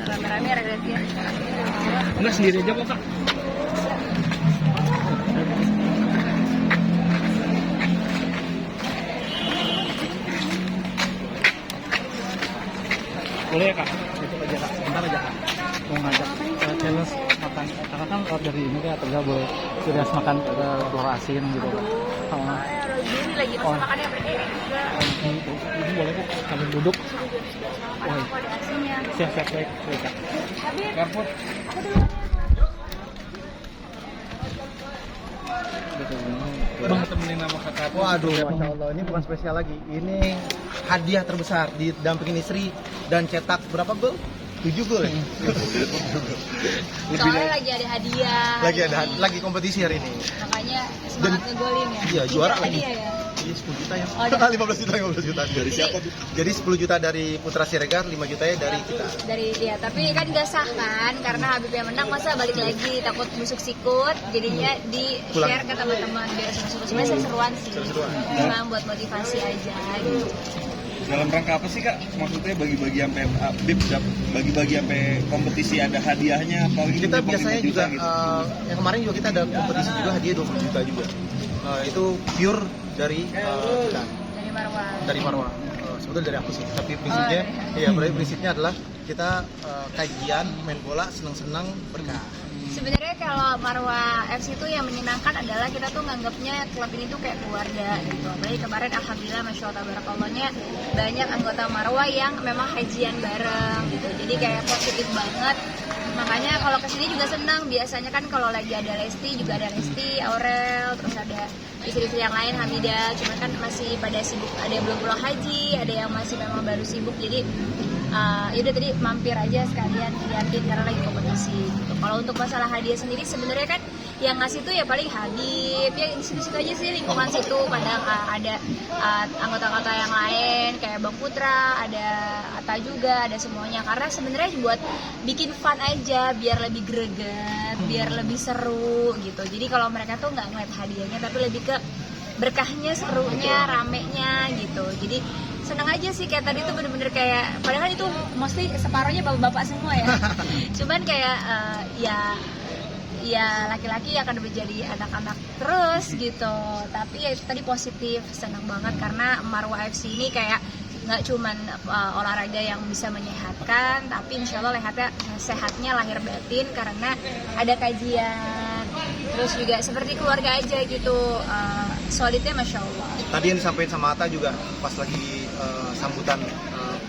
rame-rame ya. Enggak, sendiri aja kok Kak. Boleh ya Kak? Besok aja Kak, bentar aja Kak. Mau ngajak challenge makan, karena kan kalau dari ini Kak Tegal boleh curious makan telur asin gitu Kak. Ini lagi masa makannya berdiri juga. Ini boleh Kak, sambil duduk. Wah, Aku ada asinnya. siap-siap baik Kak. Habib, Careful. aku dulu. Bang temenin sama kakak. Waduh, Masya Allah, ini bukan spesial lagi. Ini hadiah terbesar, didampingin istri dan cetak berapa gol? 7 gol ya? Soalnya lagi ada hadiah. Lagi kompetisi hari ini. Makanya semangat ngegolin ya. Iya, juara lagi. Hadiah ya. Iya, 10 juta ya. Oh, ada. 15 juta. Dari siapa tuh? Jadi 10 juta dari Putra Siregar, 5 juta ya dari kita. Dari dia, tapi kan gak sah kan karena Habib yang menang, masa balik lagi takut busuk sikut, jadinya di share ke teman-teman biar seru-seru. Sebenarnya seru-seruan sih, cuma buat motivasi aja gitu. Dalam rangka apa sih Kak? Maksudnya bagi-bagi sampai bagi-bagi sampai kompetisi ada hadiahnya apa gitu? Kita biasanya juga gitu. yang kemarin juga kita ada kompetisi juga hadiah 20 juta juga. Itu pure dari kita. Dari Marwah. Sebetulnya dari aku sih, tapi prinsipnya berarti prinsipnya adalah kita kajian, main bola, senang-senang, berkah. Sebenarnya kalau Marwah FC itu yang menyenangkan adalah kita tuh nganggapnya klub ini tuh kayak keluarga gitu. Apalagi kemarin alhamdulillah Masya Allah tabarakallah-nya banyak anggota Marwah yang memang hajian bareng gitu. Jadi kayak positif banget. Makanya kalau kesini juga senang. Biasanya kan kalau lagi ada Lesti juga ada Lesti, Aurel, terus ada istri-istri yang lain Hamidah. Cuman kan masih pada sibuk, ada yang belum pulang haji, ada yang masih memang baru sibuk. Jadi yaudah tadi mampir aja sekalian liatin karena lagi kompetisi gitu. Kalau untuk masalah hadiah sendiri sebenarnya kan yang ngasih tuh ya paling Habib ya di situ aja sih lingkungan situ. Kadang ada anggota-anggota yang lain kayak Bang Putra, ada Atta juga, ada semuanya. Karena sebenarnya buat bikin fun aja biar lebih greget, biar lebih seru gitu. Jadi kalau mereka tuh nggak ngeliat hadiahnya tapi lebih ke berkahnya, serunya, ramenya gitu. Jadi seneng aja sih, kayak tadi tuh bener-bener kayak, padahal itu mostly separohnya bapak-bapak semua ya. Cuman kayak ya laki-laki akan menjadi anak-anak terus gitu. Tapi ya itu tadi positif, senang banget karena Marwah FC ini kayak nggak cuman olahraga yang bisa menyehatkan, tapi insya Allah sehatnya lahir batin karena ada kajian. Terus juga seperti keluarga aja gitu, solidnya Masya Allah. Tadi yang disampaikan sama Atta juga pas lagi sambutan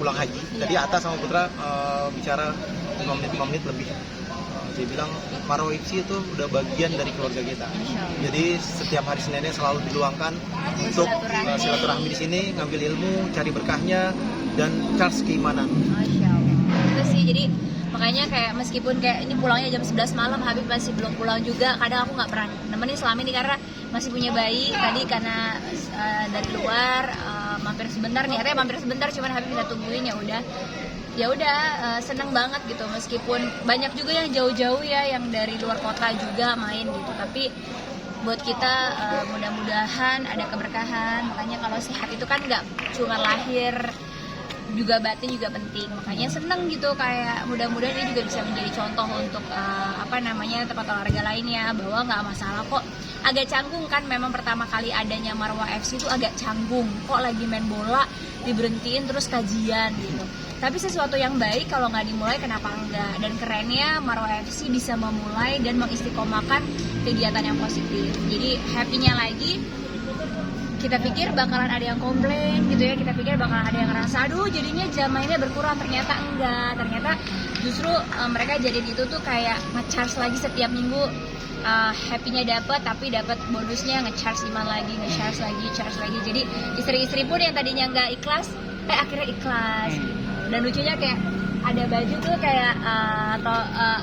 pulang haji. Tadi Atta sama Putra bicara 5 menit lebih. Dia bilang Marwah FC itu udah bagian dari keluarga kita. Jadi setiap hari Seninnya selalu diluangkan untuk silaturahmi di sini, ngambil ilmu, cari berkahnya dan charge keimanan. Masya Allah. Itu sih, jadi makanya kayak meskipun kayak ini pulangnya jam 11 malam, Habib masih belum pulang juga. Kadang aku nggak pernah nemenin selama ini karena masih punya bayi. Tadi karena dari luar mampir sebentar, niatnya mampir sebentar, cuman Habib bisa tungguin ya udah seneng banget gitu. Meskipun banyak juga yang jauh-jauh ya, yang dari luar kota juga main gitu, tapi buat kita mudah-mudahan ada keberkahan. Makanya kalau sehat itu kan nggak cuma lahir, juga batin juga penting. Makanya seneng gitu, kayak mudah-mudahan ini juga bisa menjadi contoh untuk tempat olahraga lainnya, bahwa nggak masalah kok. Agak canggung kan memang pertama kali adanya Marwah FC itu agak canggung, kok lagi main bola diberhentiin terus kajian gitu. Tapi sesuatu yang baik kalau nggak dimulai kenapa enggak. Dan kerennya Marwah FC bisa memulai dan mengistiqomahkan kegiatan yang positif. Jadi happy-nya lagi, kita pikir bakalan ada yang komplain gitu ya, kita pikir bakalan ada yang ngerasa aduh jadinya jam mainnya berkurang, ternyata enggak. Ternyata justru mereka jadiin itu tuh kayak nge-charge lagi setiap minggu. Happy-nya dapat, tapi dapat bonusnya nge-charge iman lagi, nge-charge lagi. Jadi istri-istri pun yang tadinya nggak ikhlas akhirnya ikhlas gitu. Dan lucunya kayak ada baju tuh kayak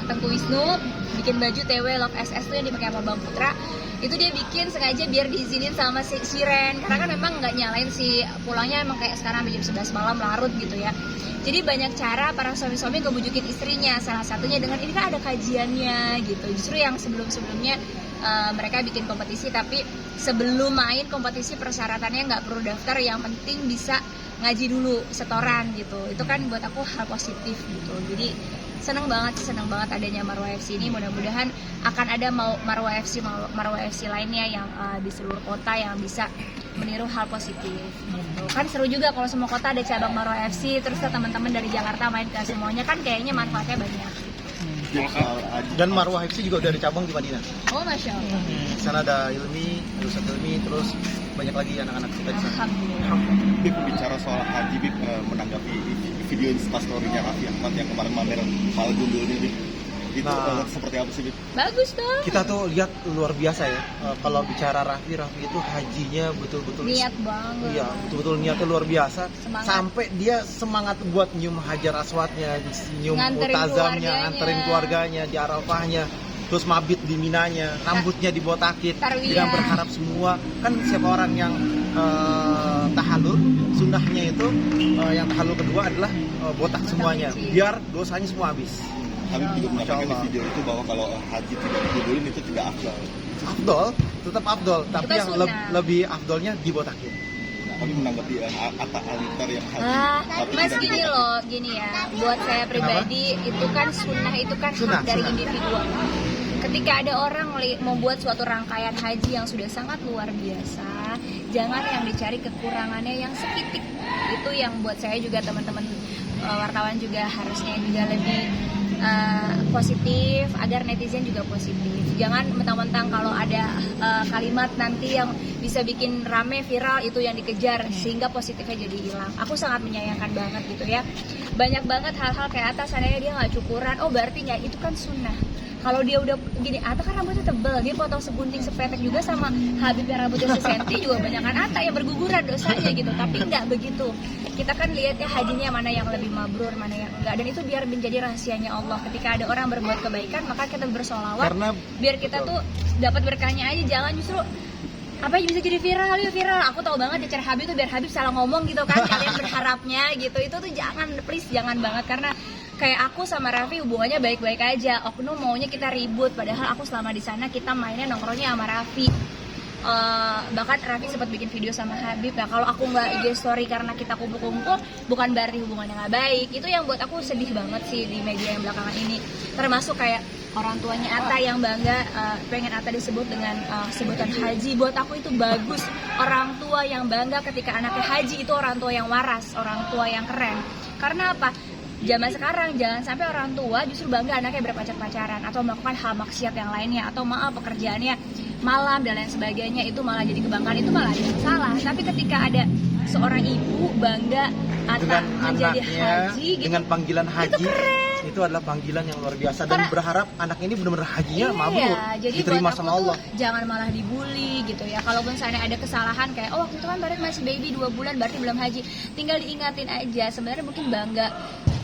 Tengku Wisnu bikin baju TW Love SS tuh yang dipakai sama Bang Putra. Itu dia bikin sengaja biar diizinin sama si Siren, karena kan memang nggak nyalain si pulangnya, emang kayak sekarang jam 11 malam larut gitu ya. Jadi banyak cara para suami-suami ngebujukin istrinya, salah satunya dengan ini kan ada kajiannya gitu. Justru yang sebelum-sebelumnya mereka bikin kompetisi, tapi sebelum main kompetisi persyaratannya nggak perlu daftar, yang penting bisa ngaji dulu setoran gitu. Itu kan buat aku hal positif gitu. Jadi seneng banget adanya Marwah FC ini. Mudah-mudahan akan ada Marwah FC lainnya yang di seluruh kota yang bisa meniru hal positif gitu. Kan seru juga kalau semua kota ada cabang Marwah FC, terus teman-teman dari Jakarta main ke semuanya, kan kayaknya manfaatnya banyak. Dan Marwah FC juga udah ada cabang di Madinah. Oh, Masya Allah. Di sana ada Ilmi, Ustaz Ilmi, terus banyak lagi anak-anak kita di sana. Alhamdulillah. Bib, bicara soal haji, Bib, menanggapi video instastory-nya Raffi Ahmad yang kemarin mamer Pal Gundul ini, Bib. Itu seperti apa sih, Bib? Bagus dong. Kita tuh lihat luar biasa ya. Kalau bicara Raffi itu hajinya betul-betul Niat banget. Iya, betul-betul niatnya luar biasa. Semangat. Sampai dia semangat buat nyium Hajar Aswadnya, nyium Nganterin Multazamnya, keluarganya. nganterin keluarganya di Arafahnya, terus mabit di Minanya, rambutnya dibotakin, Tarwiyah. dengan berharap semua. Kan siapa orang yang tahallul, sunnahnya itu yang tahallul kedua adalah botak semuanya, kecil. biar dosanya semua habis. Habib juga Masya mengatakan di Allah. video itu bahwa kalau haji tidak digundulin itu tidak afdal. Afdol, tetap afdol, tapi Kita yang sunnah. lebih afdolnya dibotakin. Nah, kami menanggapi Atta Halilintar yang haji. tapi Mas tidak gini dibotakin. loh, gini ya. Buat saya pribadi itu kan sunnah, itu kan Sunnah, hak dari sunnah. individu. Ketika ada orang membuat suatu rangkaian haji yang sudah sangat luar biasa, jangan yang dicari kekurangannya yang sepitik. Itu yang buat saya juga, teman-teman wartawan juga harusnya juga lebih positif, agar netizen juga positif. Jangan mentang-mentang kalau ada kalimat nanti yang bisa bikin rame viral itu yang dikejar, sehingga positifnya jadi hilang. Aku sangat menyayangkan banget gitu ya. Banyak banget hal-hal kayak atas seandainya dia nggak cukuran, oh berarti nggak, itu kan sunnah. Kalau dia udah gini, Atta kan rambutnya tebel, dia potong segunting sepretek juga sama Habib yang rambutnya sesenti juga banyak kan Atta yang berguguran dosanya gitu. Tapi nggak begitu. Kita kan lihatnya hajinya mana yang lebih mabrur, mana yang enggak, dan itu biar menjadi rahasianya Allah. Ketika ada orang berbuat kebaikan, maka kita bersolawat, Karena biar kita tuh dapat berkahnya aja. Jangan justru apa yang bisa jadi viral, yuk viral. Aku tahu banget ya cara Habib tuh biar Habib salah ngomong gitu kan, kalian berharapnya gitu. Itu tuh jangan, please jangan banget. Karena kayak aku sama Raffi hubungannya baik-baik aja. Oknum maunya kita ribut, padahal aku selama di sana kita mainnya nongkrongnya sama Raffi. Bahkan Raffi sempat bikin video sama Habib ya. Kalau aku nggak IG story karena kita kumpul-kumpul, bukan berarti hubungannya nggak baik. Itu yang buat aku sedih banget sih di media yang belakangan ini. Termasuk kayak orang tuanya Atta yang bangga pengen Atta disebut dengan sebutan haji. Buat aku itu bagus. Orang tua yang bangga ketika anaknya haji, itu orang tua yang waras, orang tua yang keren. Karena apa? Zaman sekarang jangan sampai orang tua justru bangga anaknya berpacar-pacaran atau melakukan hal maksiat yang lainnya, atau maaf pekerjaannya malam dan lain sebagainya, itu malah jadi kebanggaan, itu malah ada salah. Tapi ketika ada seorang ibu bangga Atta Dengan menjadi anaknya, haji gitu, dengan panggilan haji, keren. itu adalah panggilan yang luar biasa. Dan Karena- berharap anak ini benar-benar hajinya mabrur, jadi diterima buat aku sama tuh Allah. jangan malah dibully gitu ya. Kalaupun misalnya ada kesalahan kayak oh waktu itu kan Barat masih baby 2 bulan berarti belum haji, tinggal diingatin aja. Sebenarnya mungkin bangga,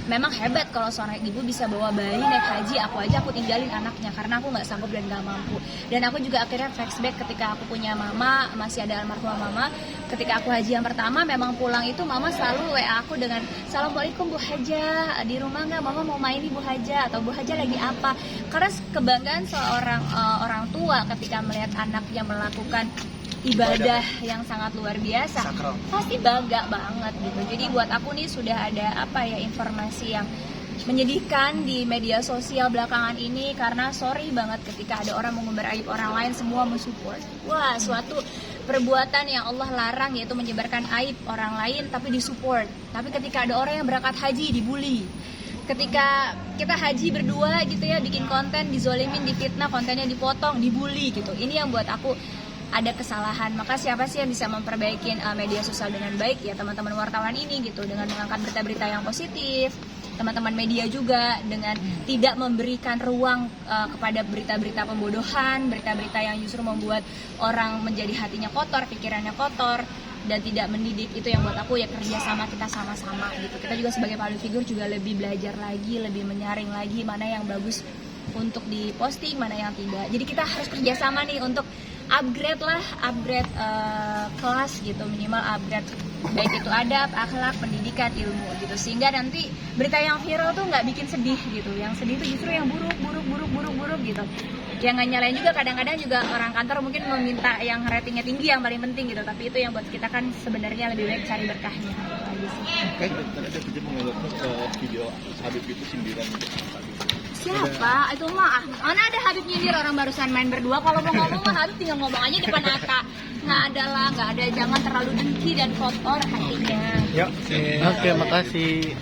memang hebat kalau seorang ibu bisa bawa bayi naik haji. Aku tinggalin anaknya karena aku nggak sanggup dan nggak mampu. Dan aku juga akhirnya flashback ketika aku punya mama, masih ada almarhumah mama. Ketika aku haji yang pertama, memang pulang itu mama selalu WA aku dengan Assalamualaikum Bu Haja, di rumah nggak, mama mau main nih Bu Haja, atau Bu Haja lagi apa. Karena kebanggaan seorang orang tua ketika melihat anaknya melakukan ibadah yang sangat luar biasa, Sakral. pasti bangga banget gitu. Jadi buat aku nih sudah ada informasi yang menyedihkan di media sosial belakangan ini, karena sorry banget ketika ada orang mengumbar aib orang lain semua mensupport. Wah, suatu perbuatan yang Allah larang, yaitu menyebarkan aib orang lain tapi disupport. Tapi ketika ada orang yang berangkat haji dibully, ketika kita haji berdua gitu ya, bikin konten dizolimin, difitnah, kontennya dipotong, dibully gitu. Ini yang buat aku ada kesalahan. Maka siapa sih yang bisa memperbaiki media sosial dengan baik? Ya teman-teman wartawan ini gitu, dengan mengangkat berita-berita yang positif. Teman-teman media juga dengan tidak memberikan ruang kepada berita-berita pembodohan, berita-berita yang justru membuat orang menjadi hatinya kotor, pikirannya kotor, dan tidak mendidik. Itu yang buat aku ya kerja sama, kita sama-sama gitu. Kita juga sebagai public figure juga lebih belajar lagi, lebih menyaring lagi mana yang bagus untuk diposting, mana yang tidak. Jadi kita harus kerjasama nih untuk upgrade kelas gitu, minimal upgrade baik itu adab, akhlak, pendidikan, ilmu gitu, sehingga nanti berita yang viral tuh nggak bikin sedih gitu. Yang sedih itu justru yang buruk gitu. yang nggak nyalain juga kadang-kadang juga orang kantor mungkin meminta yang ratingnya tinggi yang paling penting gitu, tapi itu yang buat kita kan sebenarnya lebih baik cari berkahnya gitu aja sih. Tadi ada video menganggap video Habib itu sindiran gitu. Siapa? Itu mah mana ada Habib nyindir, orang barusan main berdua. Kalau mau ngomong mah Habib tinggal ngomong aja depan Ata. Nggak ada lah, nggak ada. Jangan terlalu dengki dan kotor hatinya. Yuk. Oke, makasih.